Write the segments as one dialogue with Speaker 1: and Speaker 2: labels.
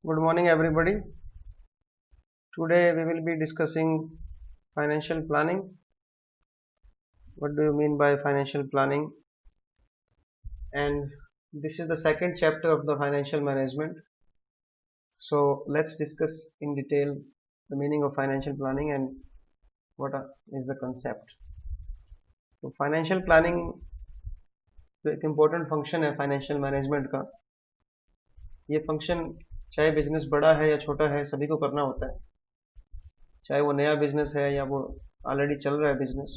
Speaker 1: Good morning, everybody. Today we will be discussing financial planning. What do you mean by financial planning? And this is the second chapter of the financial management. So let's discuss in detail the meaning of financial planning and what is the concept. तो financial planning जो एक important function है financial management का, ये function चाहे business बड़ा है या छोटा है सभी को करना होता है, चाहे वो नया बिजनेस है या वो ऑलरेडी चल रहा है बिजनेस,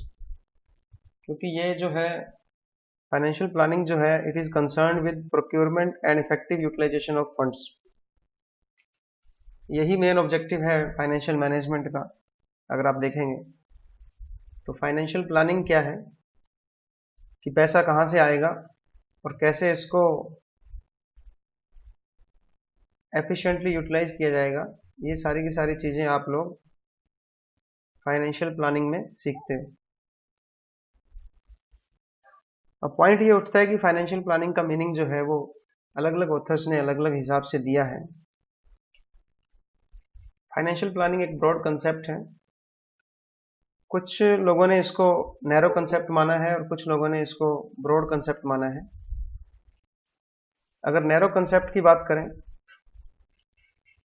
Speaker 1: क्योंकि ये जो है फाइनेंशियल प्लानिंग जो है it is concern with procurement and effective utilisation of funds. यही मेन ऑब्जेक्टिव है फाइनेंशियल मैनेजमेंट का। अगर आप देखेंगे तो फाइनेंशियल प्लानिंग क्या है कि पैसा कहाँ से आएगा और कैसे इसको एफिशिएंटली यूटिलाइज किया जाएगा, ये सारी की सारी चीजें आप लोग फाइनेंशियल प्लानिंग में सीखते हैं। अब पॉइंट ये उठता है कि फाइनेंशियल प्लानिंग का मीनिंग जो है वो अलग अलग ऑथर्स ने अलग अलग हिसाब से दिया है। फाइनेंशियल प्लानिंग एक ब्रॉड कंसेप्ट है। कुछ लोगों ने इसको नैरो कंसेप्ट माना है और कुछ लोगों ने इसको ब्रॉड कंसेप्ट माना है। अगर नैरो कंसेप्ट की बात करें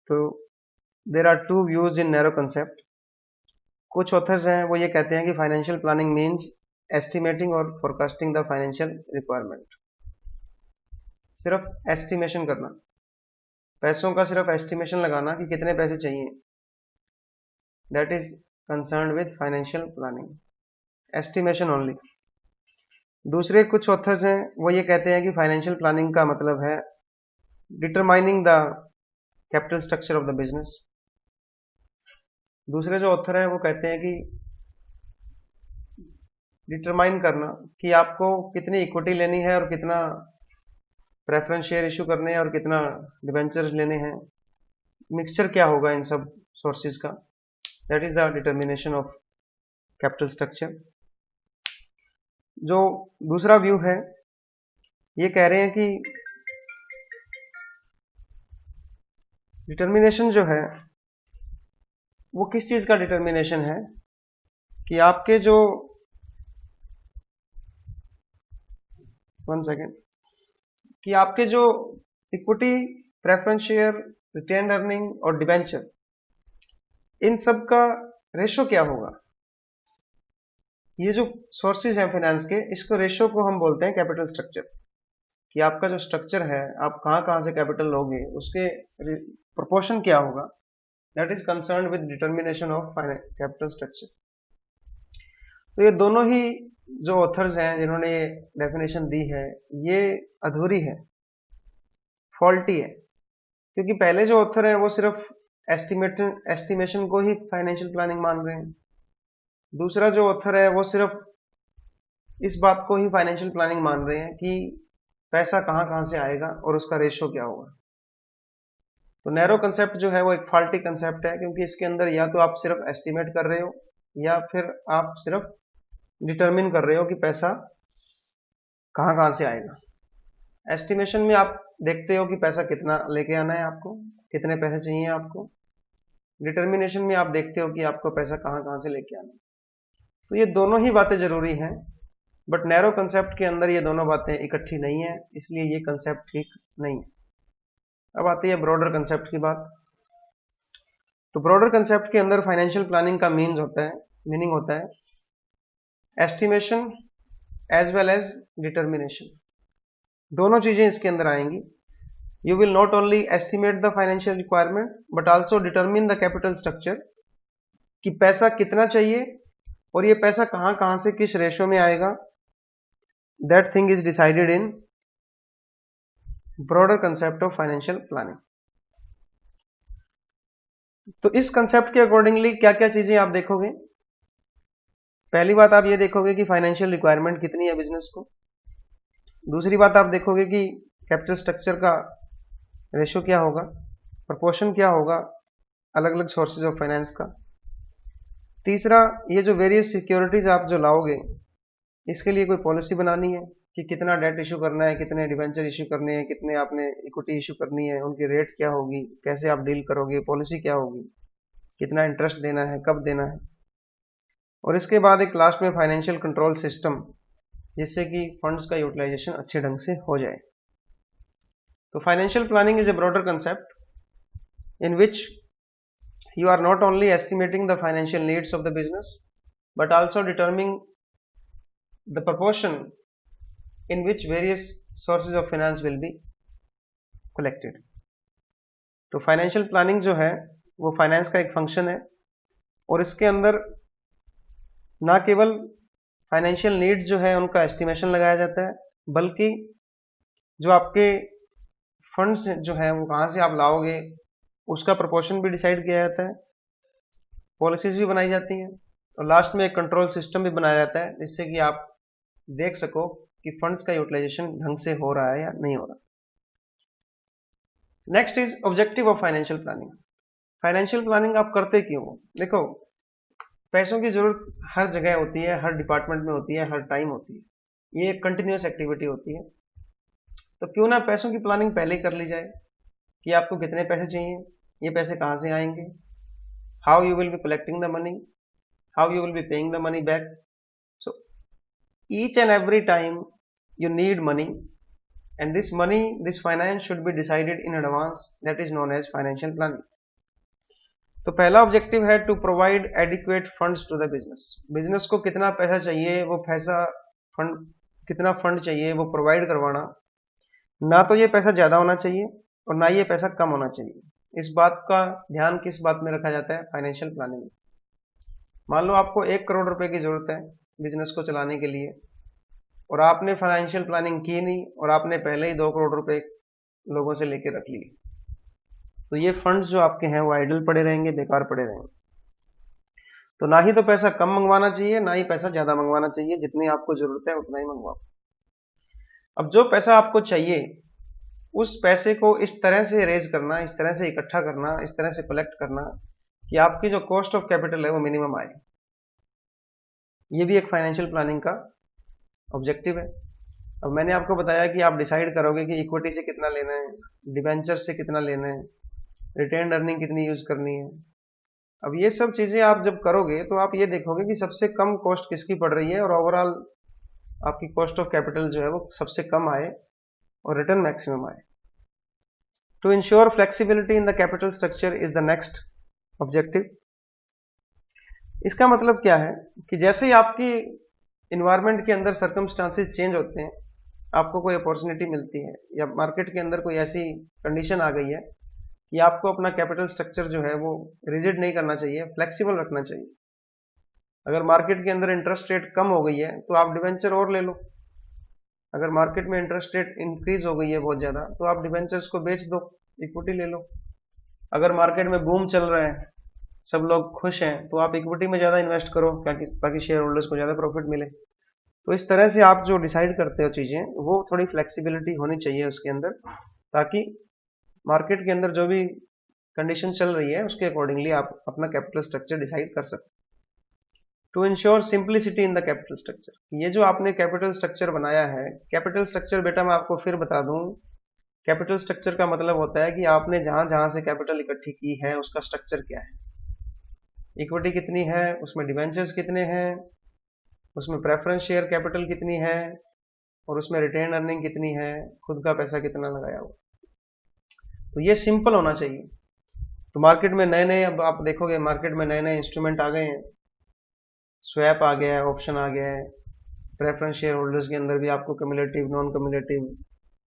Speaker 1: तो there are two views in narrow concept. कुछ ऑथर्स हैं वो ये कहते हैं कि फाइनेंशियल प्लानिंग मीन्स एस्टिमेटिंग और फोरकास्टिंग द फाइनेंशियल रिक्वायरमेंट। सिर्फ एस्टिमेशन करना, पैसों का सिर्फ एस्टिमेशन लगाना कि कितने पैसे चाहिए, that is concerned with financial planning, estimation only. दूसरे कुछ ऑथर्स हैं वो ये कहते हैं कि फाइनेंशियल प्लानिंग का मतलब है determining the capital structure of the business. दूसरे जो ऑथर हैं वो कहते हैं कि डिटरमाइन करना कि आपको कितनी इक्विटी लेनी है और कितना प्रेफरेंस शेयर इशू करने हैं और कितना डिबेंचर्स लेने हैं, मिक्सचर क्या होगा इन सब सोर्सेज का, that is the determination of capital structure. जो दूसरा व्यू है ये कह रहे हैं कि डिटर्मिनेशन जो है वो किस चीज का डिटर्मिनेशन है कि आपके जो कि आपके जो equity, preference share, retain earning और डिबेंचर, इन सब का रेशो क्या होगा। ये जो सोर्सेज हैं फाइनेंस के, इसको रेशो को हम बोलते हैं कैपिटल स्ट्रक्चर। कि आपका जो स्ट्रक्चर है, आप कहां से कैपिटल लोगे, उसके प्रोपोर्शन क्या होगा, that is concern with determination of capital structure. तो ये दोनों ही जो ऑथर्स हैं जिन्होंने ये डेफिनेशन दी है ये अधूरी है, फॉल्टी है, क्योंकि पहले जो ऑथर हैं वो सिर्फ एस्टिमेशन को ही फाइनेंशियल प्लानिंग मान रहे हैं। दूसरा जो ऑथर है वो सिर्फ इस बात को ही फाइनेंशियल प्लानिंग मान रहे हैं कि पैसा कहां से आएगा और उसका रेशो क्या होगा। तो नैरो कंसेप्ट जो है वो एक फॉल्टी कंसेप्ट है, क्योंकि इसके अंदर या तो आप सिर्फ एस्टिमेट कर रहे हो या फिर आप सिर्फ डिटरमिन कर रहे हो कि पैसा कहां से आएगा। एस्टिमेशन में आप देखते हो कि पैसा कितना लेके आना है, आपको कितने पैसे चाहिए आपको। डिटर्मिनेशन में आप देखते हो कि आपको पैसा कहां से लेके आना है। तो ये दोनों ही बातें जरूरी हैं, बट नैरो कंसेप्ट के अंदर ये दोनों बातें इकट्ठी नहीं है, इसलिए ये कंसेप्ट ठीक नहीं है। अब आती है ब्रॉडर कंसेप्ट की बात। तो ब्रॉडर कंसेप्ट के अंदर फाइनेंशियल प्लानिंग का मीनिंग होता है estimation as well as determination. दोनों चीजें इसके अंदर आएंगी। You will not only estimate the financial requirement but also determine the capital structure, कि पैसा कितना चाहिए और ये पैसा कहां से किस रेशो में आएगा, that thing is decided in broader concept of financial planning. तो इस कंसेप्ट के अकॉर्डिंगली क्या क्या चीजें आप देखोगे। पहली बात आप ये देखोगे कि फाइनेंशियल रिक्वायरमेंट कितनी है बिजनेस को। दूसरी बात आप देखोगे कि कैपिटल स्ट्रक्चर का रेशो क्या होगा, प्रोपोर्शन क्या होगा अलग अलग सोर्सेज ऑफ फाइनेंस का। तीसरा, ये जो वेरियस सिक्योरिटीज आप जो लाओगे इसके लिए कोई पॉलिसी बनानी है, कि कितना डेट इशू करना है, कितने डिबेंचर इशू करने हैं, कितने आपने इक्विटी इशू करनी है, उनकी रेट क्या होगी, कैसे आप डील करोगे, पॉलिसी क्या होगी, कितना इंटरेस्ट देना है, कब देना है। और इसके बाद एक लास्ट में फाइनेंशियल कंट्रोल सिस्टम, जिससे कि फंड्स का यूटिलाइजेशन अच्छे ढंग से हो जाए। तो financial planning is a broader concept in which you are not only estimating the financial needs of the business but also determining the proportion in which various sources of finance will be collected। तो financial planning जो है वो finance का एक function है, और इसके अंदर ना केवल फाइनेंशियल नीड जो है उनका एस्टिमेशन लगाया जाता है, बल्कि जो आपके फंड्स जो है वो कहाँ से आप लाओगे उसका प्रोपोर्शन भी डिसाइड किया जाता है, पॉलिसीज भी बनाई जाती हैं, और लास्ट में एक कंट्रोल सिस्टम भी बनाया जाता है जिससे कि आप देख सको कि फंड्स का यूटिलाइजेशन ढंग से हो रहा है या नहीं हो रहा। Next is objective of financial planning. Financial planning आप करते क्यों हो? देखो, पैसों की जरूरत हर जगह होती है, हर डिपार्टमेंट में होती है, हर टाइम होती है, ये एक कंटिन्यूस एक्टिविटी होती है। तो क्यों ना पैसों की प्लानिंग पहले ही कर ली जाए कि आपको कितने पैसे चाहिए, ये पैसे कहाँ से आएंगे, how you will be collecting the money, how you will be paying the money back. So each and every time you need money, and this finance should be decided in advance, that is known as financial planning। तो पहला objective है to provide adequate funds to the business. Business को कितना पैसा चाहिए, वो पैसा fund कितना फंड चाहिए वो प्रोवाइड करवाना। ना तो ये पैसा ज्यादा होना चाहिए और ना ये पैसा कम होना चाहिए। इस बात का ध्यान किस बात में रखा जाता है? फाइनेंशियल प्लानिंग में। मान लो आपको 1 करोड़ रुपए की जरूरत है बिजनेस को चलाने के लिए, और आपने फाइनेंशियल प्लानिंग की नहीं, और आपने पहले ही 2 करोड़ रुपए लोगों से लेके रख लिए, तो ये फंड्स जो आपके हैं वो आइडल पड़े रहेंगे, बेकार पड़े रहेंगे। तो ना ही तो पैसा कम मंगवाना चाहिए, ना ही पैसा ज्यादा मंगवाना चाहिए, जितनी आपको जरूरत है उतना ही मंगवाओ। अब जो पैसा आपको चाहिए उस पैसे को इस तरह से रेज करना, इस तरह से इकट्ठा करना, इस तरह से कलेक्ट करना कि आपकी जो कॉस्ट ऑफ कैपिटल है वो मिनिमम आए। ये भी एक फाइनेंशियल प्लानिंग का ऑब्जेक्टिव है। अब मैंने आपको बताया कि आप डिसाइड करोगे कि इक्विटी से कितना लेना है, डिबेंचर से कितना लेना है, रिटेन अर्निंग कितनी यूज करनी है। अब ये सब चीजें आप जब करोगे तो आप ये देखोगे कि सबसे कम कॉस्ट किसकी पड़ रही है, और ओवरऑल आपकी कॉस्ट ऑफ कैपिटल जो है वो सबसे कम आए और रिटर्न मैक्सिमम आए। To ensure flexibility in the capital structure is the next objective. इसका मतलब क्या है कि जैसे ही आपकी इन्वायरमेंट के अंदर सर्कमस्टांसेस चेंज होते हैं, आपको कोई अपॉर्चुनिटी मिलती है या मार्केट के अंदर कोई ऐसी कंडीशन आ गई है कि आपको अपना कैपिटल स्ट्रक्चर जो है वो रिजिड नहीं करना चाहिए, फ्लेक्सिबल रखना चाहिए। अगर मार्केट के अंदर इंटरेस्ट रेट कम हो गई है तो आप डिबेंचर और ले लो। अगर मार्केट में इंटरेस्ट रेट इंक्रीज हो गई है बहुत ज्यादा तो आप डिबेंचर्स को बेच दो, इक्विटी ले लो। अगर मार्केट में बूम चल रहा है, सब लोग खुश हैं, तो आप इक्विटी में ज्यादा इन्वेस्ट करो ताकि शेयर होल्डर्स को ज्यादा प्रॉफिट मिले। तो इस तरह से आप जो डिसाइड करते हो चीजें, वो थोड़ी फ्लेक्सिबिलिटी होनी चाहिए उसके अंदर, ताकि मार्केट के अंदर जो भी कंडीशन चल रही है उसके अकॉर्डिंगली आप अपना कैपिटल स्ट्रक्चर डिसाइड कर सकते। To ensure simplicity in the capital structure, ये जो आपने कैपिटल स्ट्रक्चर बनाया है, कैपिटल स्ट्रक्चर बेटा मैं आपको फिर बता दूं, कैपिटल स्ट्रक्चर का मतलब होता है कि आपने जहां जहां से कैपिटल इकट्ठी की है उसका स्ट्रक्चर क्या है। इक्विटी कितनी है, उसमें डिवेंचर्स कितने हैं, उसमें प्रेफरेंस शेयर कैपिटल कितनी है, और उसमें रिटेन अर्निंग कितनी है, खुद का पैसा कितना लगाया हुआ। तो ये सिंपल होना चाहिए। तो मार्केट में नए नए, अब आप देखोगे मार्केट में नए नए इंस्ट्रूमेंट आ गए हैं, स्वैप आ गया है, ऑप्शन आ गया है, प्रेफरेंस शेयर होल्डर्स के अंदर भी आपको कम्युलेटिव, नॉन कम्युलेटिव,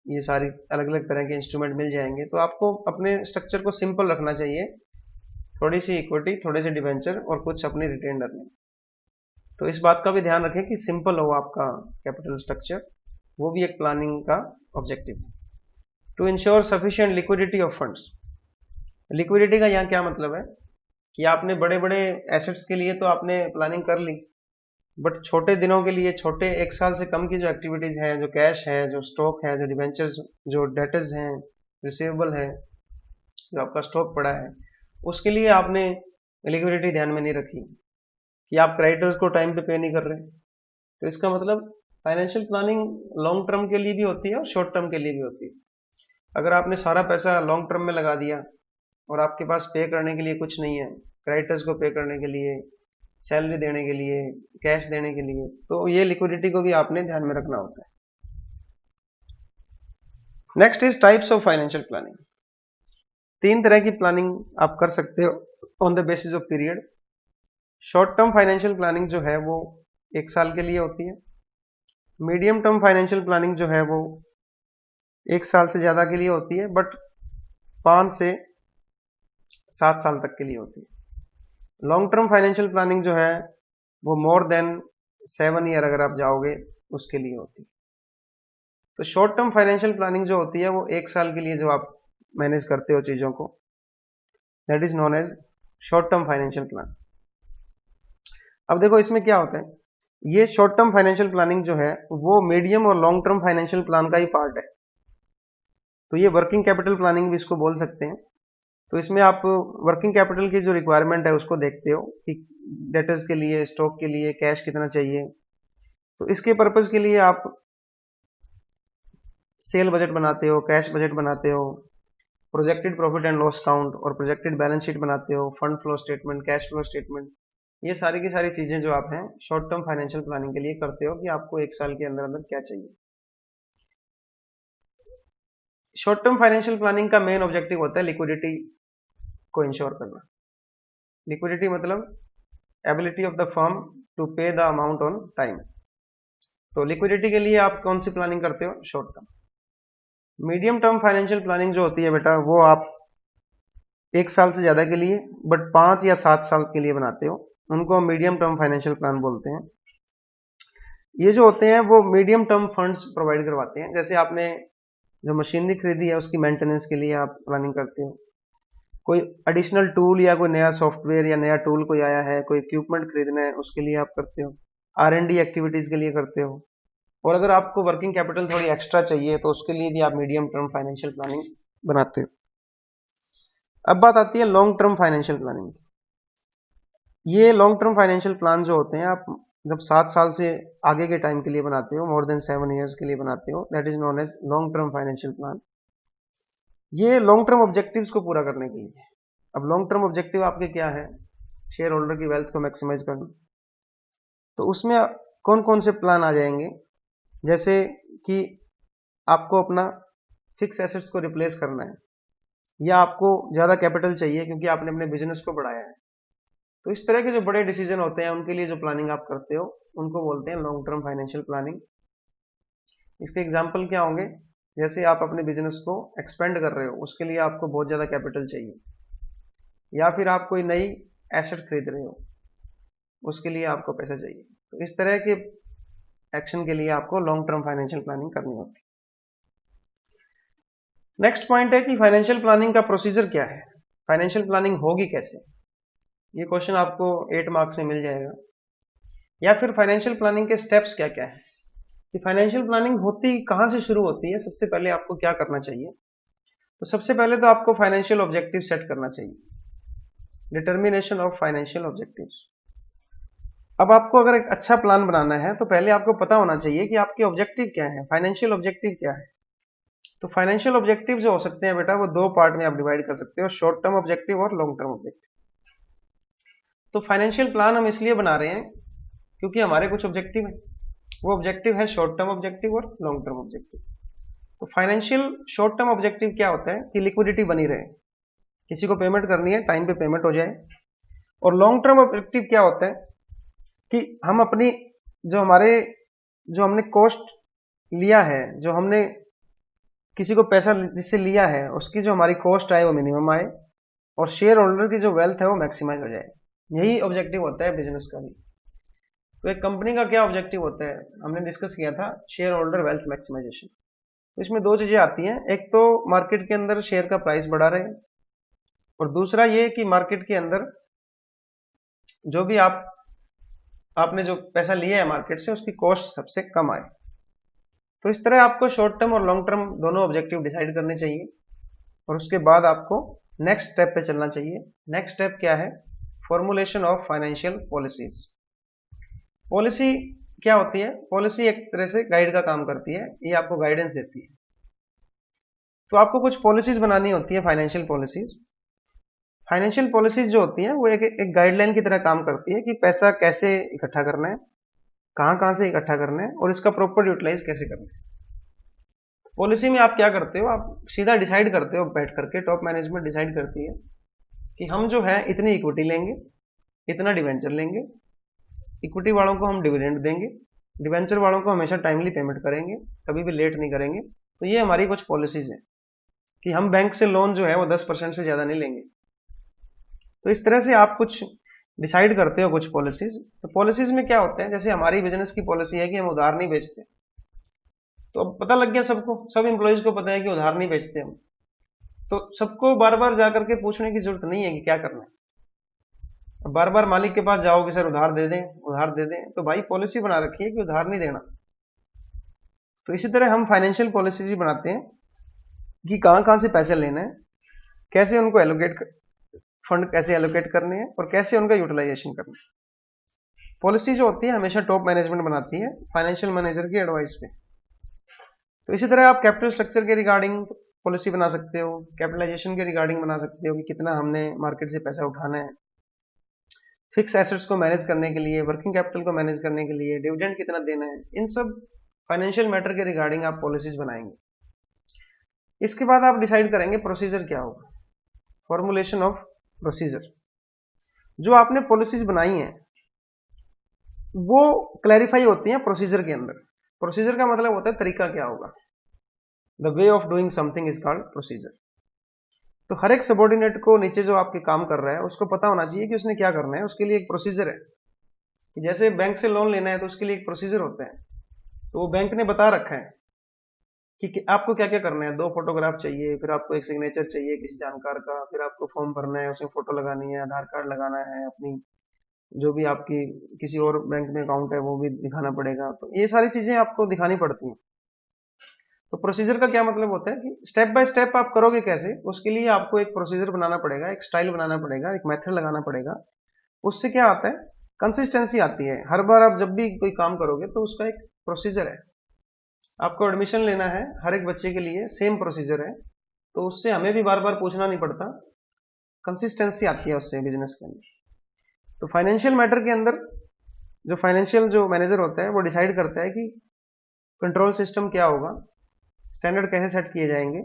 Speaker 1: ये सारी अलग अलग तरह के इंस्ट्रूमेंट मिल जाएंगे। तो आपको अपने स्ट्रक्चर को सिंपल रखना चाहिए, थोड़ी सी इक्विटी, थोड़े से डिवेंचर और कुछ अपनी रिटेन अर्निंग। तो इस बात का भी ध्यान रखें कि सिंपल हो आपका कैपिटल स्ट्रक्चर, वो भी एक प्लानिंग का ऑब्जेक्टिव है। To ensure sufficient liquidity of funds. Liquidity का यहाँ क्या मतलब है कि आपने बड़े बड़े एसेट्स के लिए तो आपने प्लानिंग कर ली, बट छोटे दिनों के लिए, छोटे 1 साल से कम की जो एक्टिविटीज हैं, जो कैश है, जो स्टॉक है, जो डिवेंचर्स, जो डेटर्स हैं, रिसीवेबल है, जो आपका स्टॉक पड़ा है, उसके लिए आपने लिक्विडिटी ध्यान में नहीं रखी कि आप क्रेडिटर्स को टाइम पे नहीं कर रहे। तो इसका मतलब फाइनेंशियल प्लानिंग लॉन्ग टर्म के लिए भी होती है और शॉर्ट टर्म के लिए भी होती है। अगर आपने सारा पैसा लॉन्ग टर्म में लगा दिया और आपके पास पे करने के लिए कुछ नहीं है, क्रेडिटर्स को पे करने के लिए, सैलरी देने के लिए, कैश देने के लिए, तो ये लिक्विडिटी को भी आपने ध्यान में रखना होता है। Next is types of financial planning. 3 तरह की प्लानिंग आप कर सकते हो on the basis of period. Short term financial planning जो है वो 1 साल के लिए होती है। मीडियम टर्म फाइनेंशियल प्लानिंग जो है वो 1 साल से ज्यादा के लिए होती है, बट 5 से 7 साल तक के लिए होती है। लॉन्ग टर्म फाइनेंशियल प्लानिंग जो है वो मोर देन 7 ईयर अगर आप जाओगे उसके लिए होती है। तो शॉर्ट टर्म फाइनेंशियल प्लानिंग जो होती है वो 1 साल के लिए जो आप मैनेज करते हो चीजों को, that is known as short term financial plan. अब देखो इसमें क्या होता है, ये शॉर्ट टर्म फाइनेंशियल प्लानिंग जो है वो मीडियम और लॉन्ग टर्म फाइनेंशियल प्लान का ही पार्ट है। तो ये वर्किंग कैपिटल प्लानिंग भी इसको बोल सकते हैं। तो इसमें आप वर्किंग कैपिटल की जो रिक्वायरमेंट है उसको देखते हो कि डेटर्स के लिए, स्टॉक के लिए कैश कितना चाहिए। तो इसके पर्पज के लिए आप सेल बजट बनाते हो, कैश बजट बनाते हो, projected profit and loss count और प्रोजेक्टेड बैलेंस शीट बनाते हो, fund flow statement, cash flow statement. ये सारी की सारी चीजें जो आप हैं शॉर्ट टर्म फाइनेंशियल प्लानिंग के लिए करते हो कि आपको 1 साल के अंदर अंदर क्या चाहिए। शॉर्ट टर्म फाइनेंशियल प्लानिंग का मेन ऑब्जेक्टिव होता है लिक्विडिटी को इंश्योर करना। लिक्विडिटी मतलब ability of the firm to pay the amount on time. तो लिक्विडिटी के लिए आप कौन सी प्लानिंग करते हो? Short term. Medium term financial planning जो होती है बेटा वो आप 1 साल से ज्यादा के लिए बट 5 या 7 साल के लिए बनाते हो, उनको मीडियम टर्म फाइनेंशियल प्लान बोलते हैं। ये जो होते हैं वो मीडियम टर्म फंड्स प्रोवाइड करवाते हैं। जैसे आपने जो मशीनरी खरीदी है उसकी मेंटेनेंस के लिए आप प्लानिंग करते हो, कोई एडिशनल टूल या कोई नया सॉफ्टवेयर या नया टूल कोई आया है, कोई इक्विपमेंट खरीदना है उसके लिए आप करते हो, R&D एक्टिविटीज के लिए करते हो, और अगर आपको वर्किंग कैपिटल थोड़ी एक्स्ट्रा चाहिए तो उसके लिए भी आप मीडियम टर्म फाइनेंशियल प्लानिंग बनाते हो। अब बात आती है लॉन्ग टर्म फाइनेंशियल प्लानिंग की। ये लॉन्ग टर्म फाइनेंशियल प्लान जो होते हैं आप जब 7 साल से आगे के टाइम के लिए बनाते हो, मोर देन 7 इयर्स के लिए बनाते हो, that is known as long term financial plan. ये लॉन्ग टर्म ऑब्जेक्टिव्स को पूरा करने के लिए। अब लॉन्ग टर्म ऑब्जेक्टिव आपके क्या है? शेयर होल्डर की वेल्थ को मैक्सिमाइज करना। तो उसमें कौन कौन से प्लान आ जाएंगे? जैसे कि आपको अपना फिक्स एसेट्स को रिप्लेस करना है, या आपको ज्यादा कैपिटल चाहिए क्योंकि आपने अपने बिजनेस को बढ़ाया है। तो इस तरह के जो बड़े डिसीजन होते हैं उनके लिए जो प्लानिंग आप करते हो उनको बोलते हैं लॉन्ग टर्म फाइनेंशियल प्लानिंग। इसके एग्जांपल क्या होंगे? जैसे आप अपने बिजनेस को एक्सपेंड कर रहे हो, उसके लिए आपको बहुत ज्यादा कैपिटल चाहिए, या फिर आप कोई नई एसेट खरीद रहे हो, उसके लिए आपको पैसा चाहिए। तो इस तरह के एक्शन के लिए आपको लॉन्ग टर्म फाइनेंशियल प्लानिंग करनी होती है। नेक्स्ट पॉइंट है कि फाइनेंशियल प्लानिंग का प्रोसीजर क्या है, फाइनेंशियल प्लानिंग होगी कैसे। ये क्वेश्चन आपको 8 मार्क्स में मिल जाएगा। या फिर फाइनेंशियल प्लानिंग के स्टेप्स क्या क्या है, कि फाइनेंशियल प्लानिंग होती कहां से शुरू होती है। सबसे पहले आपको क्या करना चाहिए? तो सबसे पहले तो आपको फाइनेंशियल ऑब्जेक्टिव सेट करना चाहिए, डिटर्मिनेशन ऑफ फाइनेंशियल ऑब्जेक्टिव्स। अब आपको अगर एक अच्छा प्लान बनाना है तो पहले आपको पता होना चाहिए कि आपके ऑब्जेक्टिव क्या है, फाइनेंशियल ऑब्जेक्टिव क्या है। तो फाइनेंशियल ऑब्जेक्टिव जो हो सकते हैं बेटा वो 2 पार्ट में आप डिवाइड कर सकते हो, शॉर्ट टर्म ऑब्जेक्टिव और लॉन्ग टर्म ऑब्जेक्टिव। तो फाइनेंशियल प्लान हम इसलिए बना रहे हैं क्योंकि हमारे कुछ ऑब्जेक्टिव है, वो ऑब्जेक्टिव है शॉर्ट टर्म ऑब्जेक्टिव और लॉन्ग टर्म ऑब्जेक्टिव। तो फाइनेंशियल शॉर्ट टर्म ऑब्जेक्टिव क्या होता है कि लिक्विडिटी बनी रहे, किसी को पेमेंट करनी है टाइम पे पेमेंट हो जाए। और लॉन्ग टर्म ऑब्जेक्टिव क्या होता है कि हम अपनी जो हमने कॉस्ट लिया है, जो हमने किसी को पैसा जिससे लिया है उसकी जो हमारी कॉस्ट आए वो मिनिमम आए, और शेयर होल्डर की जो वेल्थ है वो मैक्सिमाइज हो जाए। यही ऑब्जेक्टिव होता है बिजनेस का भी। तो एक कंपनी का क्या ऑब्जेक्टिव होता है, हमने डिस्कस किया था, शेयर होल्डर वेल्थ मैक्सिमाइजेशन। तो इसमें 2 चीजें आती हैं, एक तो मार्केट के अंदर शेयर का प्राइस बढ़ा रहे, और दूसरा ये कि मार्केट के अंदर जो भी आपने जो पैसा लिया है मार्केट से उसकी कॉस्ट सबसे कम आए। तो इस तरह आपको शॉर्ट टर्म और लॉन्ग टर्म दोनों ऑब्जेक्टिव डिसाइड करने चाहिए, और उसके बाद आपको नेक्स्ट स्टेप पे चलना चाहिए। नेक्स्ट स्टेप क्या है? Formulation of financial policies. Policy क्या होती है, पॉलिसी एक तरह से गाइड का काम करती है, ये आपको गाइडेंस देती है। तो आपको कुछ पॉलिसीज बनानी होती है, फाइनेंशियल पॉलिसीज। फाइनेंशियल पॉलिसीज जो होती हैं वो एक गाइडलाइन की तरह काम करती है कि पैसा कैसे इकट्ठा करना है, कहाँ कहाँ से इकट्ठा करना है और इसका प्रॉपर यूटिलाइज कैसे करना है। पॉलिसी में आप क्या करते हो, आप सीधा डिसाइड करते हो बैठ करके, टॉप मैनेजमेंट डिसाइड करती है कि हम जो है इतनी इक्विटी लेंगे, इतना डिवेंचर लेंगे, इक्विटी वालों को हम डिविडेंड देंगे, डिवेंचर वालों को हमेशा टाइमली पेमेंट करेंगे, कभी भी लेट नहीं करेंगे। तो ये हमारी कुछ पॉलिसीज हैं कि हम बैंक से लोन जो है वो 10% से ज्यादा नहीं लेंगे। तो इस तरह से आप कुछ डिसाइड करते हो कुछ पॉलिसीज। तो पॉलिसीज में क्या होते हैं, जैसे हमारी बिजनेस की पॉलिसी है कि हम उधार नहीं बेचते, तो अब पता लग गया सबको, सब एम्प्लॉयज को पता है कि उधार नहीं बेचते हम, तो सबको बार बार जाकर के पूछने की जरूरत नहीं है कि क्या करना है। अब बार बार मालिक के पास जाओगे, सर उधार दे दें, उधार दे दें, तो भाई पॉलिसी बना रखी है कि उधार नहीं देना। तो इसी तरह हम फाइनेंशियल पॉलिसीज भी बनाते हैं कि कहां कहां से पैसे लेना है, कैसे उनको एलोकेट, फंड कैसे एलोकेट करने हैं और कैसे उनका यूटिलाइजेशन करना है। पॉलिसी जो होती है हमेशा टॉप मैनेजमेंट बनाती है फाइनेंशियल मैनेजर की एडवाइस पे। तो इसी तरह आप कैपिटल स्ट्रक्चर के रिगार्डिंग पॉलिसी बना सकते हो, कैपिटलाइजेशन के रिगार्डिंग बना सकते हो कि कितना हमने मार्केट से पैसा उठाना है, फिक्स एसेट्स को मैनेज करने के लिए, वर्किंग कैपिटल को मैनेज करने के लिए डिविडेंड कितना देना है, इन सब फाइनेंशियल मैटर के रिगार्डिंग आप पॉलिसीज बनाएंगे। इसके बाद आप डिसाइड करेंगे प्रोसीजर क्या होगा, फॉर्मुलेशन ऑफ प्रोसीजर। जो आपने पॉलिसीज बनाई हैं वो क्लैरिफाई होती हैं प्रोसीजर के अंदर। प्रोसीजर का मतलब होता है तरीका क्या होगा, the way of doing something is called procedure. तो हर एक सबॉर्डिनेट को नीचे जो आपके काम कर रहा है उसको पता होना चाहिए कि उसने क्या करना है, उसके लिए एक प्रोसीजर है। जैसे बैंक से लोन लेना है तो उसके लिए एक प्रोसीजर होता है, तो वो बैंक ने बता रखा है कि आपको क्या क्या करना है। 2 फोटोग्राफ चाहिए, फिर आपको एक सिग्नेचर चाहिए किसी जानकार का, फिर आपको फॉर्म भरना है, उसमें फोटो लगानी है, आधार कार्ड लगाना है, अपनी जो भी आपकी किसी और बैंक में अकाउंट है वो भी दिखाना पड़ेगा। तो ये सारी चीजें आपको दिखानी पड़ती हैं। तो प्रोसीजर का क्या मतलब होता है कि स्टेप बाय स्टेप आप करोगे कैसे, उसके लिए आपको एक प्रोसीजर बनाना पड़ेगा, एक स्टाइल बनाना पड़ेगा, एक मेथड लगाना पड़ेगा। उससे क्या आता है, कंसिस्टेंसी आती है। हर बार आप जब भी कोई काम करोगे तो उसका एक प्रोसीजर है। आपको एडमिशन लेना है, हर एक बच्चे के लिए सेम प्रोसीजर है, तो उससे हमें भी बार बार पूछना नहीं पड़ता, कंसिस्टेंसी आती है उससे बिजनेस के अंदर। तो फाइनेंशियल मैटर के अंदर जो फाइनेंशियल जो मैनेजर होता है वो डिसाइड करता है कि कंट्रोल सिस्टम क्या होगा, स्टैंडर्ड कैसे सेट किए जाएंगे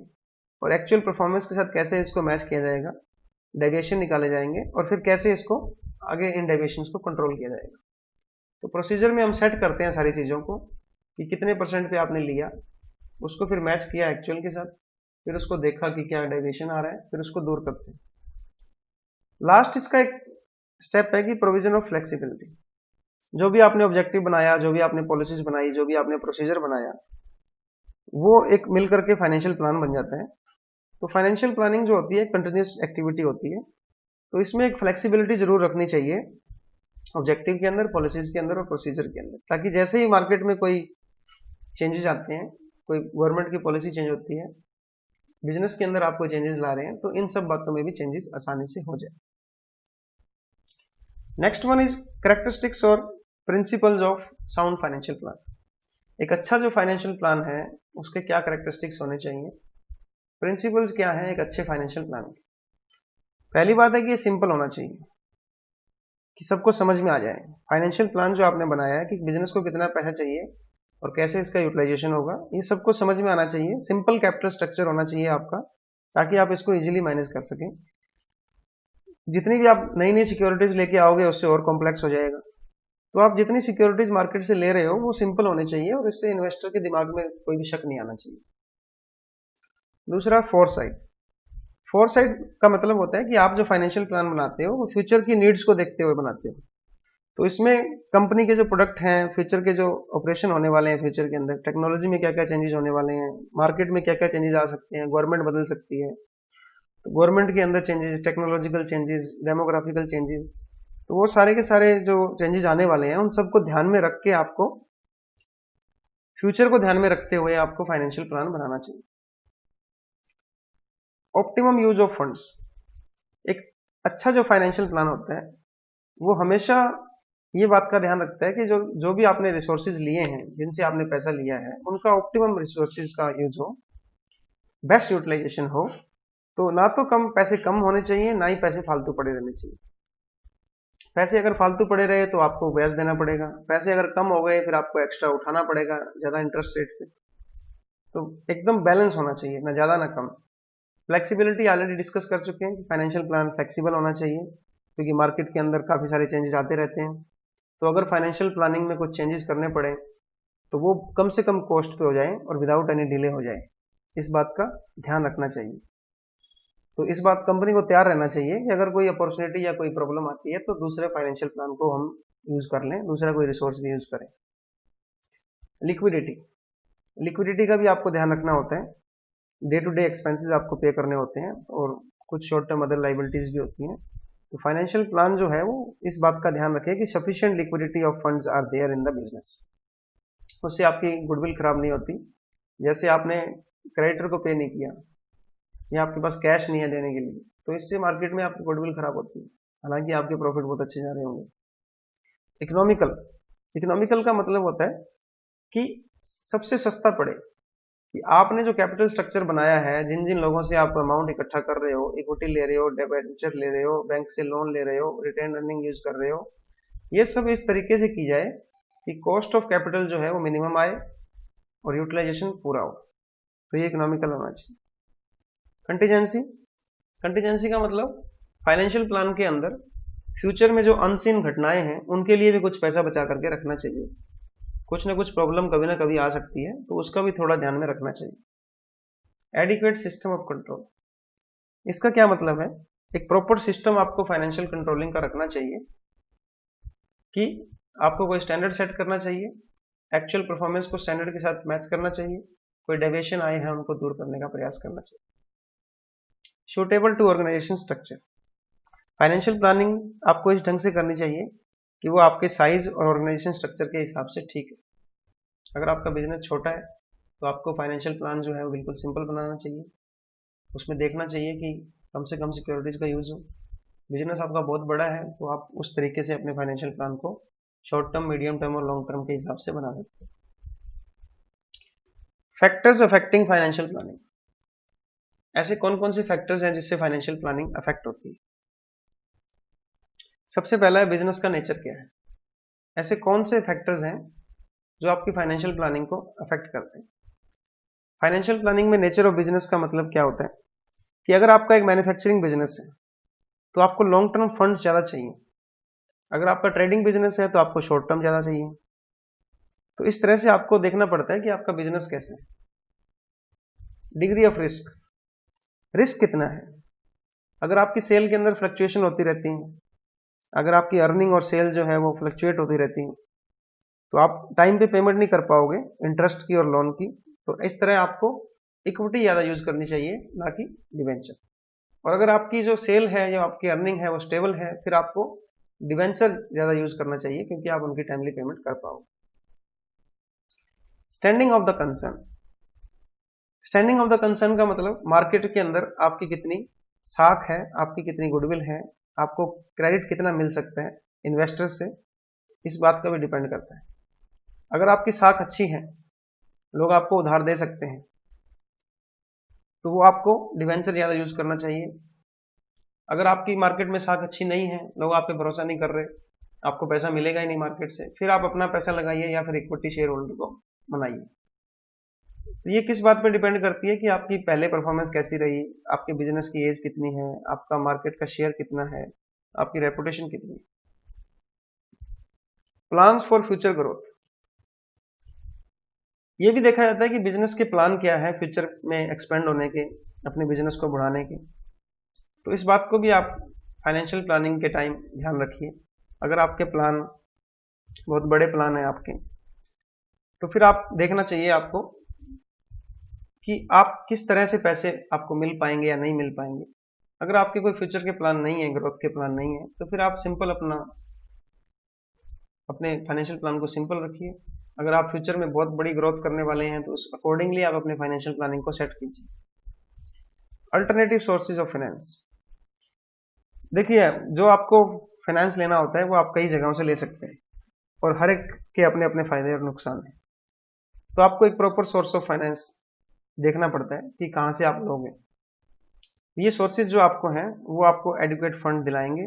Speaker 1: और एक्चुअल परफॉर्मेंस के साथ कैसे इसको मैच किया जाएगा, डेविएशन निकाले जाएंगे और फिर कैसे इसको आगे इन डेविएशंस को कंट्रोल किया जाएगा। तो प्रोसीजर में हम सेट करते हैं सारी चीजों को कि कितने % पे आपने लिया, उसको फिर मैच किया एक्चुअल के साथ, फिर उसको देखा कि क्या डेविएशन आ रहा है, फिर उसको दूर करते हैं। लास्ट इसका एक स्टेप है कि प्रोविजन ऑफ फ्लेक्सिबिलिटी। जो भी आपने ऑब्जेक्टिव बनाया, जो भी आपने पॉलिसीज बनाई, जो भी आपने प्रोसीजर बनाया, वो एक मिलकर के फाइनेंशियल प्लान बन जाता है। तो फाइनेंशियल प्लानिंग जो होती है कंटिन्यूस एक्टिविटी होती है, तो इसमें एक फ्लेक्सिबिलिटी जरूर रखनी चाहिए ऑब्जेक्टिव के अंदर, पॉलिसीज के अंदर और प्रोसीजर के अंदर, ताकि जैसे ही मार्केट में कोई चेंजेस आते हैं, कोई गवर्नमेंट की पॉलिसी चेंज होती है, बिजनेस के अंदर आप कोई चेंजेस ला रहे हैं, तो इन सब बातों में भी चेंजेस आसानी से हो जाए। नेक्स्ट वन इज कैरेक्टरिस्टिक्स और principles of sound financial plan. एक अच्छा जो फाइनेंशियल प्लान है उसके क्या कैरेक्टरिस्टिक्स होने चाहिए, प्रिंसिपल्स क्या है एक अच्छे फाइनेंशियल प्लान के। पहली बात है कि ये सिंपल होना चाहिए कि सबको समझ में आ जाए। फाइनेंशियल प्लान जो आपने बनाया है कि बिजनेस को कितना पैसा चाहिए और कैसे इसका यूटिलाइजेशन होगा, ये सबको समझ में आना चाहिए। सिंपल कैपिटल स्ट्रक्चर होना चाहिए आपका, ताकि आप इसको इजीली मैनेज कर सकें। जितनी भी आप नई नई सिक्योरिटीज लेके आओगे उससे और कॉम्प्लेक्स हो जाएगा। तो आप जितनी सिक्योरिटीज मार्केट से ले रहे हो वो सिंपल होने चाहिए और इससे इन्वेस्टर के दिमाग में कोई भी शक नहीं आना चाहिए। दूसरा, फोरसाइट। फोरसाइट का मतलब होता है कि आप जो फाइनेंशियल प्लान बनाते हो वो फ्यूचर की नीड्स को देखते हुए बनाते हो। तो इसमें कंपनी के जो प्रोडक्ट हैं, फ्यूचर के जो ऑपरेशन होने वाले हैं, फ्यूचर के अंदर टेक्नोलॉजी में क्या क्या चेंजेस होने वाले हैं, मार्केट में क्या क्या चेंजेस आ सकते हैं, गवर्नमेंट बदल सकती है, तो गवर्नमेंट के अंदर चेंजेस, टेक्नोलॉजिकल चेंजेस, डेमोग्राफिकल चेंजेस, तो वो सारे के सारे जो चेंजेस आने वाले हैं उन सबको ध्यान में रख के आपको, फ्यूचर को ध्यान में रखते हुए आपको फाइनेंशियल प्लान बनाना चाहिए। Optimum use of funds. एक अच्छा जो फाइनेंशियल प्लान होता है वो हमेशा ये बात का ध्यान रखता है कि जो जो भी आपने रिसोर्सेज लिए हैं, जिनसे आपने पैसा लिया है, उनका ऑप्टिमम रिसोर्सेज का यूज हो, बेस्ट यूटिलाइजेशन हो। तो ना तो पैसे कम होने चाहिए, ना ही पैसे फालतू पड़े रहने चाहिए। पैसे अगर फालतू पड़े रहे तो आपको ब्याज देना पड़ेगा, पैसे अगर कम हो गए फिर आपको एक्स्ट्रा उठाना पड़ेगा ज्यादा इंटरेस्ट रेट पे। तो एकदम बैलेंस होना चाहिए, ना ज्यादा ना कम। फ्लेक्सिबिलिटी ऑलरेडी डिस्कस कर चुके हैं कि फाइनेंशियल प्लान फ्लेक्सिबल होना चाहिए, क्योंकि मार्केट के अंदर काफी सारे चेंजेस आते रहते हैं। तो अगर फाइनेंशियल प्लानिंग में कुछ चेंजेस करने पड़े तो वो कम से कम कॉस्ट पे हो जाए और विदाउट एनी डिले हो जाए, इस बात का ध्यान रखना चाहिए। तो इस बात कंपनी को तैयार रहना चाहिए कि अगर कोई अपॉर्चुनिटी या कोई प्रॉब्लम आती है तो दूसरे फाइनेंशियल प्लान को हम यूज कर लें, दूसरा कोई रिसोर्स भी यूज करें। लिक्विडिटी, लिक्विडिटी का भी आपको ध्यान रखना होता है। डे टू डे एक्सपेंसेस आपको पे करने होते हैं और कुछ शॉर्ट टर्म अदर लाइबिलिटीज भी होती हैं। तो फाइनेंशियल प्लान जो है वो इस बात का ध्यान रखे कि sufficient liquidity of funds are there in the business. उससे आपकी गुडविल खराब नहीं होती। जैसे आपने क्रेडिटर को पे नहीं किया या आपके पास कैश नहीं है देने के लिए, तो इससे मार्केट में आपकी गुडविल खराब होती है, हालांकि आपके प्रॉफिट बहुत अच्छे जा रहे होंगे। इकोनॉमिकल, इकोनॉमिकल का मतलब होता है कि सबसे सस्ता पड़े, कि आपने जो कैपिटल स्ट्रक्चर बनाया है, जिन जिन लोगों से आप अमाउंट इकट्ठा कर रहे हो, इक्विटी ले रहे हो, डिबेंचर ले रहे हो, बैंक से लोन ले रहे हो, रिटेन अर्निंग यूज कर रहे हो, ये सब इस तरीके से की जाए कि कॉस्ट ऑफ कैपिटल जो है वो मिनिमम आए और यूटिलाइजेशन पूरा हो। तो ये इकोनॉमिकल होना चाहिए। कंटीजेंसी, कंटीजेंसी का मतलब फाइनेंशियल प्लान के अंदर फ्यूचर में जो अनसीन घटनाएं हैं उनके लिए भी कुछ पैसा बचा करके रखना चाहिए। कुछ ना कुछ प्रॉब्लम कभी ना कभी आ सकती है, तो उसका भी थोड़ा ध्यान में रखना चाहिए। एडिक्वेट सिस्टम ऑफ कंट्रोल, इसका क्या मतलब है? एक प्रॉपर सिस्टम आपको फाइनेंशियल कंट्रोलिंग का रखना चाहिए कि आपको कोई स्टैंडर्ड सेट करना चाहिए, एक्चुअल परफॉर्मेंस को स्टैंडर्ड के साथ मैच करना चाहिए, कोई डेविएशन आए हैं उनको दूर करने का प्रयास करना चाहिए। Suitable to organisation structure, financial planning आपको इस ढंग से करनी चाहिए कि वो आपके साइज और ऑर्गेनाइजेशन स्ट्रक्चर के हिसाब से ठीक है। अगर आपका बिजनेस छोटा है तो आपको फाइनेंशियल प्लान जो है वो बिल्कुल सिंपल बनाना चाहिए। उसमें देखना चाहिए कि कम से कम सिक्योरिटीज का यूज हो। बिजनेस आपका बहुत बड़ा है तो आप उस तरीके से अपने फाइनेंशियल प्लान को शॉर्ट टर्म, मीडियम टर्म और लॉन्ग टर्म के हिसाब से बना सकते हैं। फैक्टर्स अफेक्टिंग फाइनेंशियल प्लानिंग, ऐसे कौन कौन से फैक्टर्स हैं जिससे फाइनेंशियल प्लानिंग अफेक्ट होती है? सबसे पहला है बिजनेस का नेचर क्या है। ऐसे कौन से फैक्टर्स हैं जो आपकी फाइनेंशियल प्लानिंग को अफेक्ट करते हैं? फाइनेंशियल प्लानिंग में नेचर ऑफ बिजनेस का मतलब क्या होता है कि अगर आपका एक मैन्युफैक्चरिंग बिजनेस है तो आपको लॉन्ग टर्म फंड्स ज्यादा चाहिए। अगर आपका ट्रेडिंग बिजनेस है तो आपको शॉर्ट टर्म ज्यादा चाहिए। तो इस तरह से आपको देखना पड़ता है कि आपका बिजनेस कैसे है। डिग्री ऑफ रिस्क, रिस्क कितना है? अगर आपकी सेल के अंदर फ्लक्चुएशन होती रहती है, अगर आपकी अर्निंग और सेल जो है वो फ्लक्चुएट होती रहती है, तो आप टाइम पे पेमेंट नहीं कर पाओगे इंटरेस्ट की और लोन की। तो इस तरह आपको इक्विटी ज्यादा यूज करनी चाहिए, ना कि डिवेंचर। और अगर आपकी जो सेल है या आपकी अर्निंग है वो स्टेबल है, फिर आपको डिवेंचर ज्यादा यूज करना चाहिए, क्योंकि आप उनकी टाइमली पेमेंट कर पाओगे। Standing of the concern, standing of the concern का मतलब मार्केट के अंदर आपकी कितनी साख है, आपकी कितनी गुडविल है, आपको क्रेडिट कितना मिल सकता है इन्वेस्टर्स से, इस बात का भी डिपेंड करता है। अगर आपकी साख अच्छी है, लोग आपको उधार दे सकते हैं, तो वो आपको डिवेंचर ज्यादा यूज करना चाहिए। अगर आपकी मार्केट में साख अच्छी नहीं है, लोग आप पे भरोसा नहीं कर रहे, आपको पैसा मिलेगा ही नहीं मार्केट से, फिर आप अपना पैसा लगाइए या फिर इक्विटी शेयर होल्डर को बनाइए। तो ये किस बात पर डिपेंड करती है कि आपकी पहले परफॉर्मेंस कैसी रही, आपके बिजनेस की एज कितनी है, आपका मार्केट का शेयर कितना है, आपकी रेपुटेशन कितनी है। प्लान्स फॉर फ्यूचर ग्रोथ, ये भी देखा जाता है कि बिजनेस के प्लान क्या है फ्यूचर में एक्सपेंड होने के, अपने बिजनेस को बढ़ाने के। तो इस बात को भी आप फाइनेंशियल प्लानिंग के टाइम ध्यान रखिए। अगर आपके प्लान बहुत बड़े प्लान है आपके, तो फिर आप देखना चाहिए आपको कि आप किस तरह से पैसे आपको मिल पाएंगे या नहीं मिल पाएंगे। अगर आपके कोई फ्यूचर के प्लान नहीं है, ग्रोथ के प्लान नहीं है, तो फिर आप सिंपल अपने फाइनेंशियल प्लान को सिंपल रखिए। अगर आप फ्यूचर में बहुत बड़ी ग्रोथ करने वाले हैं तो उस अकॉर्डिंगली आप अपने फाइनेंशियल प्लानिंग को सेट कीजिए। अल्टरनेटिव सोर्सेज ऑफ फाइनेंस, देखिए, जो आपको फाइनेंस लेना होता है वो आप कई जगहों से ले सकते हैं और हर एक के अपने अपने फायदे और नुकसान हैं। तो आपको एक प्रॉपर सोर्स ऑफ फाइनेंस देखना पड़ता है कि कहाँ से आप लोगे। ये सोर्सेज जो आपको हैं वो आपको एडिक्वेट फंड दिलाएंगे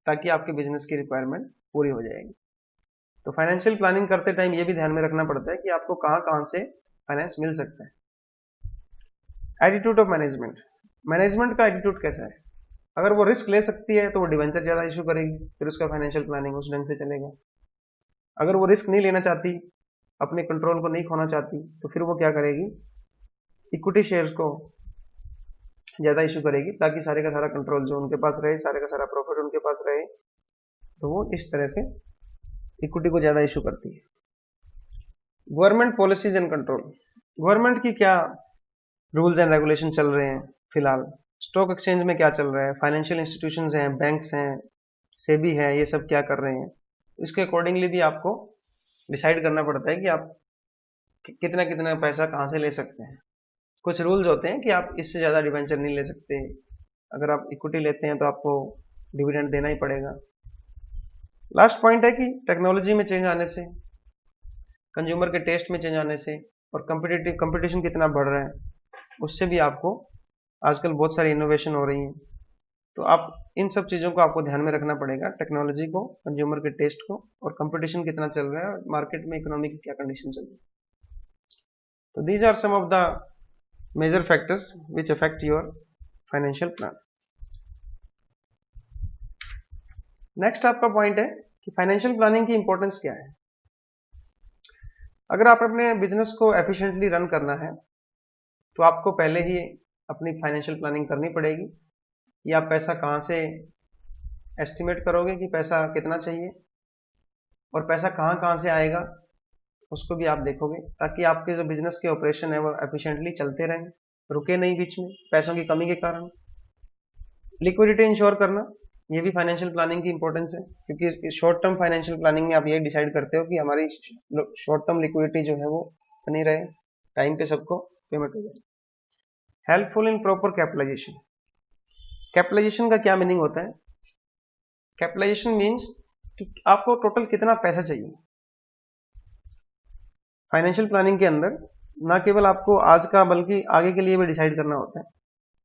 Speaker 1: ताकि आपके बिजनेस की रिक्वायरमेंट पूरी हो जाएगी। तो फाइनेंशियल प्लानिंग करते टाइम ये भी ध्यान में रखना पड़ता है कि आपको कहाँ कहाँ से फाइनेंस मिल सकता है। एटीट्यूड ऑफ मैनेजमेंट, मैनेजमेंट का एटीट्यूड कैसा है? अगर वो रिस्क ले सकती है तो वो डिवेंचर ज्यादा इशू करेगी, फिर उसका फाइनेंशियल प्लानिंग उस ढंग से चलेगा। अगर वो रिस्क नहीं लेना चाहती, अपने कंट्रोल को नहीं खोना चाहती, तो फिर वो क्या करेगी, इक्विटी शेयर्स को ज्यादा इशू करेगी ताकि सारे का सारा कंट्रोल जो उनके पास रहे, सारे का सारा प्रॉफिट उनके पास रहे। तो वो इस तरह से इक्विटी को ज्यादा इशू करती है। Government policies and control, government की क्या रूल्स एंड रेगुलेशन चल रहे हैं फिलहाल, स्टॉक एक्सचेंज में क्या चल रहा है, फाइनेंशियल इंस्टीट्यूशंस हैं, बैंक्स हैं, सेबी है, ये सब क्या कर रहे हैं, इसके अकॉर्डिंगली भी आपको डिसाइड करना पड़ता है कि आप कितना कितना पैसा कहाँ से ले सकते हैं। कुछ रूल्स होते हैं कि आप इससे ज़्यादा डिवेंचर नहीं ले सकते, अगर आप इक्विटी लेते हैं तो आपको डिविडेंड देना ही पड़ेगा। लास्ट पॉइंट है कि टेक्नोलॉजी में चेंज आने से, कंज्यूमर के टेस्ट में चेंज आने से और कंपटीशन कितना बढ़ रहा है, उससे भी आपको आजकल बहुत सारी इनोवेशन हो रही है। तो आप इन सब चीज़ों को आपको ध्यान में रखना पड़ेगा, टेक्नोलॉजी को, कंज्यूमर के टेस्ट को, और कंपटीशन कितना चल रहा है और मार्केट में इकोनॉमी की क्या कंडीशन चल रही है। तो these are some of the major factors which affect your financial plan. Next आपका पॉइंट है कि फाइनेंशियल प्लानिंग की इंपॉर्टेंस क्या है। अगर आप अपने बिजनेस को एफिशिएंटली रन करना है तो आपको पहले ही अपनी फाइनेंशियल प्लानिंग करनी पड़ेगी कि आप पैसा कहाँ से एस्टिमेट करोगे कि पैसा कितना चाहिए और पैसा कहाँ कहाँ से आएगा, उसको भी आप देखोगे ताकि आपके जो बिजनेस के ऑपरेशन है वो एफिशिएंटली चलते रहें, रुके नहीं बीच में पैसों की कमी के कारण। लिक्विडिटी इंश्योर करना, ये भी फाइनेंशियल प्लानिंग की इंपॉर्टेंस है, क्योंकि शॉर्ट टर्म फाइनेंशियल प्लानिंग में आप ये डिसाइड करते हो कि हमारी शॉर्ट टर्म लिक्विडिटी जो है वो बनी रहे, टाइम पे सबको पेमेंट हो जाए। Helpful in proper capitalisation, capitalisation का क्या मीनिंग होता है? कैपिटलाइजेशन मीन्स कि आपको टोटल कितना पैसा चाहिए। फाइनेंशियल प्लानिंग के अंदर ना केवल आपको आज का बल्कि आगे के लिए भी डिसाइड करना होता है।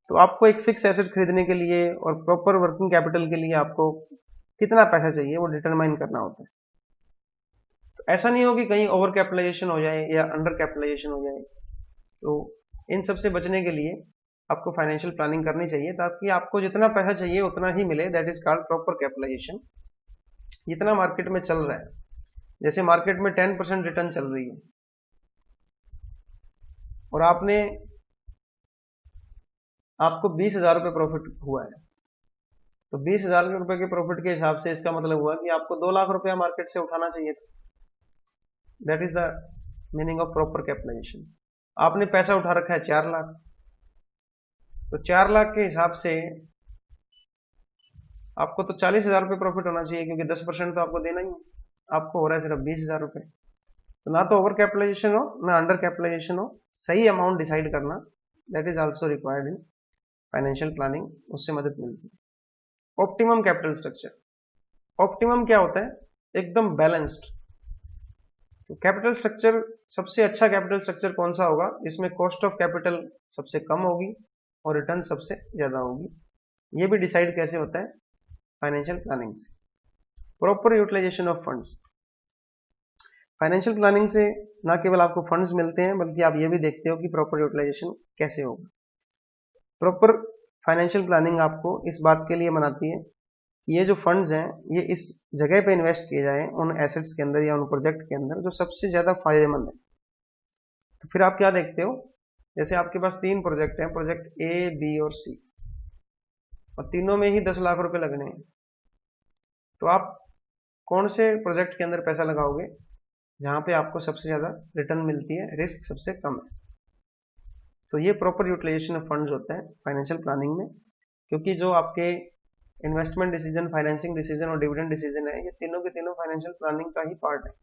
Speaker 1: तो आपको एक फिक्स एसेट खरीदने के लिए और प्रॉपर वर्किंग कैपिटल के लिए आपको कितना पैसा चाहिए वो डिटरमाइन करना होता है। तो ऐसा नहीं हो कि कहीं ओवर कैपिटलाइजेशन हो जाए या अंडर कैपिटलाइजेशन हो जाए। तो इन सब से बचने के लिए आपको फाइनेंशियल प्लानिंग करनी चाहिए ताकि आपको जितना पैसा चाहिए उतना ही मिले, that is called proper capitalisation. जितना मार्केट में चल रहा है, जैसे मार्केट में 10% रिटर्न चल रही है और आपको 20,000 रुपये प्रॉफिट हुआ है, तो 20,000 रुपए के प्रॉफिट के हिसाब से इसका मतलब हुआ कि आपको 2 लाख रुपया मार्केट से उठाना चाहिए था। That is the meaning of proper capitalisation. आपने पैसा उठा रखा है 4 लाख, तो 4 लाख के हिसाब से आपको तो 40,000 रुपये प्रॉफिट होना चाहिए, क्योंकि 10% तो आपको देना ही है, आपको हो रहा है सिर्फ 20,000 रुपये। तो ना तो ओवर कैपिटलाइजेशन हो ना अंडर कैपिटलाइजेशन हो, सही अमाउंट डिसाइड करना, that is also required in financial planning, उससे मदद मिलती है। ऑप्टिमम कैपिटल स्ट्रक्चर, ऑप्टिमम क्या होता है? एकदम बैलेंस्ड। तो कैपिटल स्ट्रक्चर, सबसे अच्छा कैपिटल स्ट्रक्चर कौन सा होगा जिसमें कॉस्ट ऑफ कैपिटल सबसे कम होगी और रिटर्न सबसे ज्यादा होगी। ये भी डिसाइड कैसे होता है? फाइनेंशियल प्लानिंग से। Proper utilisation of funds, financial planning से ना केवल आपको फंड्स मिलते हैं बल्कि आप ये भी देखते हो कि प्रॉपर यूटिलाइजेशन कैसे होगा। प्रॉपर फाइनेंशियल प्लानिंग आपको इस बात के लिए बनाती है कि ये जो फंड्स हैं ये इस जगह पे इन्वेस्ट किए जाएं, उन एसेट्स के अंदर या उन प्रोजेक्ट के अंदर जो सबसे ज्यादा फायदेमंद है। तो फिर आप क्या देखते हो, जैसे आपके पास 3 प्रोजेक्ट हैं, प्रोजेक्ट ए, बी और सी, और तीनों में ही 10 लाख रुपए लगने हैं, तो आप कौन से प्रोजेक्ट के अंदर पैसा लगाओगे जहां पे आपको सबसे ज्यादा रिटर्न मिलती है, रिस्क सबसे कम है। तो ये प्रॉपर यूटिलाइजेशन ऑफ फंड्स होता है फाइनेंशियल प्लानिंग में, क्योंकि जो आपके इन्वेस्टमेंट डिसीजन, फाइनेंसिंग डिसीजन और डिविडेंड डिसीजन है, ये तीनों के तीनों फाइनेंशियल प्लानिंग का ही पार्ट है।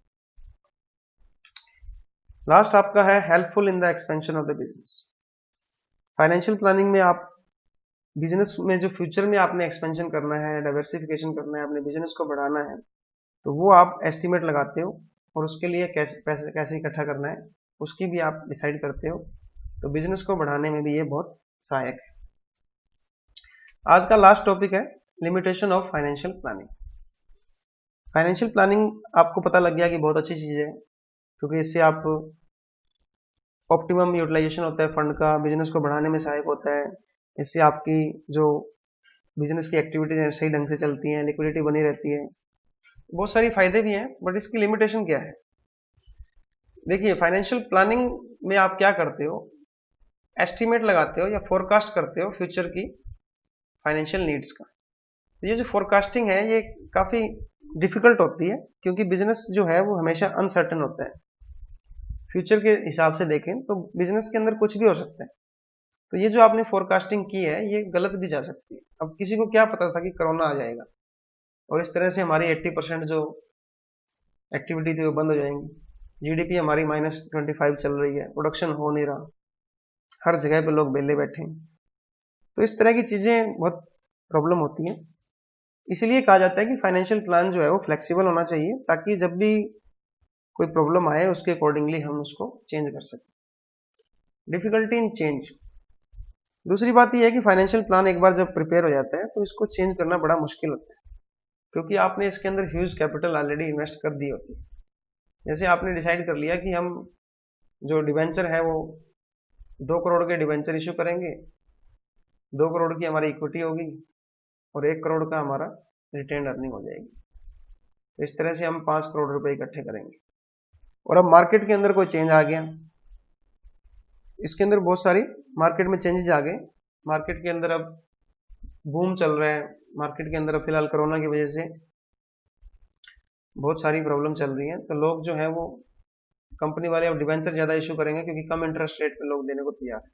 Speaker 1: लास्ट आपका है helpful in the expansion of the business. Financial planning में आप बिजनेस में जो फ्यूचर में आपने एक्सपेंशन करना है, डाइवर्सिफिकेशन करना है, अपने बिजनेस को बढ़ाना है, तो वो आप एस्टिमेट लगाते हो और उसके लिए कैसे पैसे कैसे इकट्ठा करना है उसकी भी आप डिसाइड करते हो। तो बिजनेस को बढ़ाने में भी ये बहुत सहायक है। आज का लास्ट टॉपिक है limitation of financial planning. Financial planning आपको पता लग गया कि बहुत अच्छी चीज है, क्योंकि इससे आप ऑप्टिमम यूटिलाइजेशन होता है फंड का, बिजनेस को बढ़ाने में सहायक होता है। इससे आपकी जो बिजनेस की एक्टिविटीज है सही ढंग से चलती हैं, लिक्विडिटी बनी रहती है, बहुत सारी फायदे भी हैं। बट इसकी लिमिटेशन क्या है? देखिए, फाइनेंशियल प्लानिंग में आप क्या करते हो, एस्टिमेट लगाते हो या फोरकास्ट करते हो फ्यूचर की फाइनेंशियल नीड्स का। तो ये जो फोरकास्टिंग है ये काफी डिफिकल्ट होती है, क्योंकि बिजनेस जो है वो हमेशा अनसर्टेन होता है। फ्यूचर के हिसाब से देखें तो बिजनेस के अंदर कुछ भी हो सकता है। तो ये जो आपने फोरकास्टिंग की है ये गलत भी जा सकती है। अब किसी को क्या पता था कि कोरोना आ जाएगा और इस तरह से हमारी 80% जो एक्टिविटी थी वो बंद हो जाएंगी, जीडीपी हमारी -25 चल रही है, प्रोडक्शन हो नहीं रहा, हर जगह पे लोग बेले बैठे हैं। तो इस तरह की चीजें बहुत प्रॉब्लम होती हैं। इसलिए कहा जाता है कि फाइनेंशियल प्लान जो है वो फ्लेक्सिबल होना चाहिए, ताकि जब भी कोई प्रॉब्लम आए उसके अकॉर्डिंगली हम उसको चेंज कर सकें। Difficulty in change. दूसरी बात यह है कि फाइनेंशियल प्लान एक बार जब प्रिपेयर हो जाता है तो इसको चेंज करना बड़ा मुश्किल होता है, क्योंकि आपने इसके अंदर ह्यूज कैपिटल ऑलरेडी इन्वेस्ट कर दी होती है। जैसे आपने डिसाइड कर लिया कि हम जो डिवेंचर है वो 2 करोड़ के डिवेंचर इशू करेंगे, 2 करोड़ की हमारी इक्विटी होगी और 1 करोड़ का हमारा रिटेन अर्निंग हो जाएगी। तो इस तरह से हम 5 करोड़ रुपए इकट्ठे करेंगे। और अब मार्केट के अंदर कोई चेंज आ गया, इसके अंदर बहुत सारी मार्केट में चेंजेस आ गए। मार्केट के अंदर अब बूम चल रहा है, मार्केट के अंदर अब फिलहाल कोरोना की वजह से बहुत सारी प्रॉब्लम चल रही है। तो लोग जो है वो कंपनी वाले अब डिवेंचर ज्यादा इशू करेंगे, क्योंकि कम इंटरेस्ट रेट पे लोग देने को तैयार है।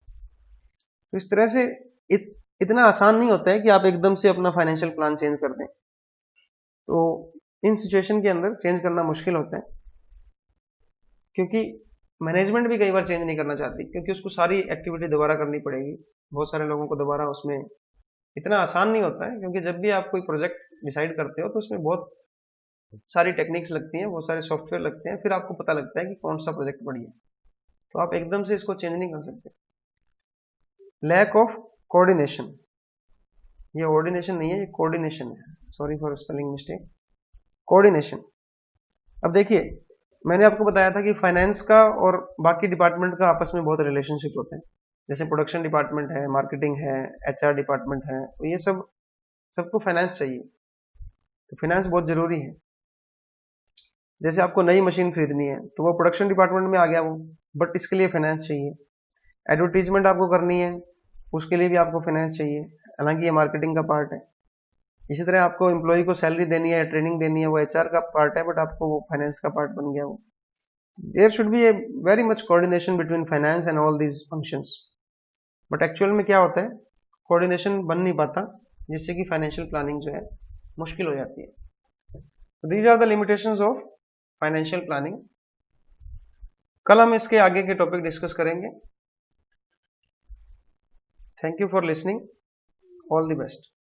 Speaker 1: तो इस तरह से इतना आसान नहीं होता है कि आप एकदम से अपना फाइनेंशियल प्लान चेंज कर दें। तो इन सिचुएशन के अंदर चेंज करना मुश्किल होता है, क्योंकि मैनेजमेंट भी कई बार चेंज नहीं करना चाहती, क्योंकि उसको सारी एक्टिविटी दोबारा करनी पड़ेगी, बहुत सारे लोगों को दोबारा उसमें इतना आसान नहीं होता है। क्योंकि जब भी आप कोई प्रोजेक्ट डिसाइड करते हो तो उसमें बहुत सारी टेक्निक्स लगती हैं, बहुत सारे सॉफ्टवेयर लगते हैं, फिर आपको पता लगता है कि कौन सा प्रोजेक्ट बढ़िया है। तो आप एकदम से इसको चेंज नहीं कर सकते। लैक ऑफ कोऑर्डिनेशन, ये ऑर्डिनेशन नहीं है, ये कोऑर्डिनेशन है, sorry for spelling mistake, coordination. अब देखिए, मैंने आपको बताया था कि फाइनेंस का और बाकी डिपार्टमेंट का आपस में बहुत रिलेशनशिप होता है। जैसे प्रोडक्शन डिपार्टमेंट है, मार्केटिंग है, एचआर डिपार्टमेंट है, तो ये सबको फाइनेंस चाहिए। तो फाइनेंस बहुत जरूरी है। जैसे आपको नई मशीन खरीदनी है तो वो प्रोडक्शन डिपार्टमेंट में आ गया वो, बट इसके लिए फाइनेंस चाहिए। एडवर्टीजमेंट आपको करनी है, उसके लिए भी आपको फाइनेंस चाहिए, हालांकि ये मार्केटिंग का पार्ट है। इसी तरह आपको एम्प्लॉय को सैलरी देनी है, ट्रेनिंग देनी है, वो एचआर का पार्ट है, बट आपको वो फाइनेंस का पार्ट बन गया वो। There should be a very much coordination between finance and all these functions. But actual में क्या होता है, कोऑर्डिनेशन बन नहीं पाता, जिससे कि फाइनेंशियल प्लानिंग जो है मुश्किल हो जाती है। तो these are the limitations of financial planning. कल हम इसके आगे के टॉपिक डिस्कस करेंगे। Thank you for listening, all the best.